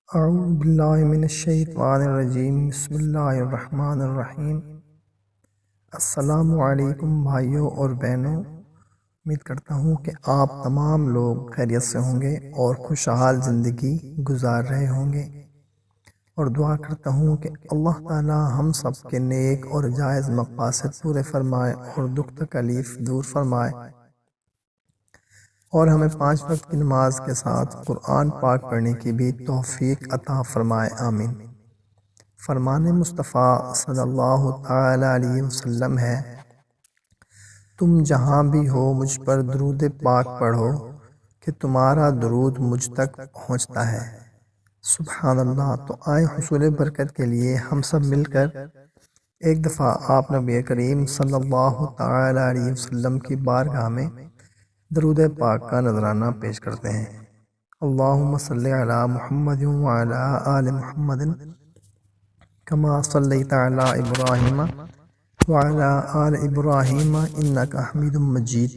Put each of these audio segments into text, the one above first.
اعوذ باللہ من الشیطان الرجیم بسم اللہ الرحمن الرحیم۔ السلام علیکم بھائیوں اور بہنوں، امید کرتا ہوں کہ آپ تمام لوگ خیریت سے ہوں گے اور خوشحال زندگی گزار رہے ہوں گے، اور دعا کرتا ہوں کہ اللہ تعالی ہم سب کے نیک اور جائز مقاصد پورے فرمائے اور دکھ تکلیف دور فرمائے، اور ہمیں 5 وقت کی نماز کے ساتھ قرآن پاک پڑھنے کی بھی توفیق عطا فرمائے، آمین۔ فرمان مصطفیٰ صلی اللہ تعالی علیہ وسلم ہے، تم جہاں بھی ہو مجھ پر درود پاک پڑھو کہ تمہارا درود مجھ تک پہنچتا ہے۔ سبحان اللہ۔ تو آئے حصول برکت کے لیے ہم سب مل کر ایک دفعہ آپ نبی کریم صلی اللہ تعالی علیہ وسلم کی بارگاہ میں درود پاک کا نذرانہ پیش کرتے ہیں۔ اللہم صلی علی محمد وعلی آل محمد کما صلیت علی ابراہیم وعلی آل ابراہیم انکا حمید مجید۔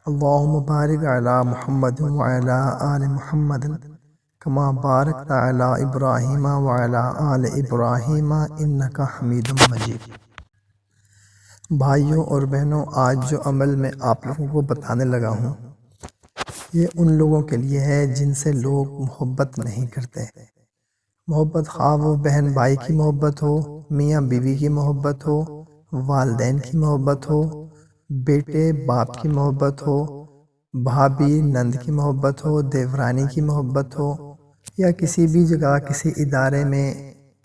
اللہم بارک علی محمد وعلی آل محمد کما بارکت علی ابراہیم وعلی آل ابراہیم انکا حمید مجید۔ بھائیوں اور بہنوں، آج جو عمل میں آپ لوگوں کو بتانے لگا ہوں، یہ ان لوگوں کے لیے ہے جن سے لوگ محبت نہیں کرتے۔ محبت خواہ وہ بہن بھائی کی محبت ہو، میاں بیوی کی محبت ہو، والدین کی محبت ہو، بیٹے باپ کی محبت ہو، بھابھی نند کی محبت ہو، دیورانی کی محبت ہو، یا کسی بھی جگہ کسی ادارے میں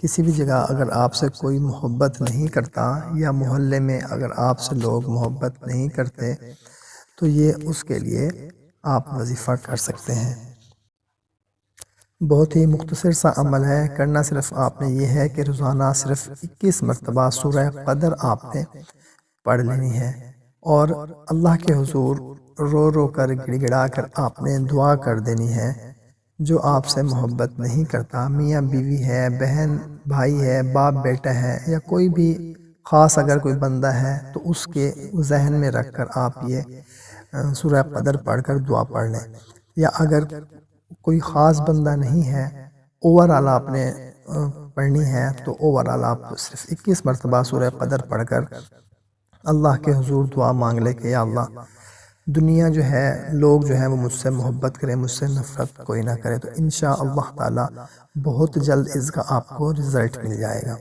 کسی بھی جگہ اگر آپ سے کوئی محبت نہیں کرتا، یا محلے میں اگر آپ سے لوگ محبت نہیں کرتے، تو یہ اس کے لیے آپ وظیفہ کر سکتے ہیں۔ بہت ہی مختصر سا عمل ہے، کرنا صرف آپ نے یہ ہے کہ روزانہ صرف 21 مرتبہ سورہ قدر آپ نے پڑھ لینی ہے، اور اللہ کے حضور رو رو کر گڑ گڑا کر آپ نے دعا کر دینی ہے۔ جو آپ سے محبت نہیں کرتا، میاں بیوی ہے، بہن بھائی ہے، باپ بیٹا ہے، یا کوئی بھی خاص اگر کوئی بندہ ہے، تو اس کے ذہن میں رکھ کر آپ یہ سورہ قدر پڑھ کر دعا پڑھ لیں۔ یا اگر کوئی خاص بندہ نہیں ہے، اوورآل آپ نے پڑھنی ہے، تو اوورآل آپ صرف 21 مرتبہ سورہ قدر پڑھ کر اللہ کے حضور دعا مانگ لے کہ یا اللہ، دنیا جو ہے، لوگ جو ہیں وہ مجھ سے محبت کریں، مجھ سے نفرت کوئی نہ کرے، تو انشاءاللہ تعالی بہت جلد اس کا آپ کو رزلٹ مل جائے گا۔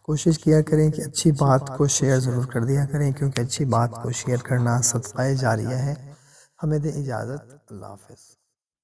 کوشش کیا کریں کہ اچھی بات کو شیئر ضرور کر دیا کریں، کیونکہ اچھی بات کو شیئر کرنا صدقہ جاریہ ہے۔ ہمیں دے اجازت، اللہ حافظ۔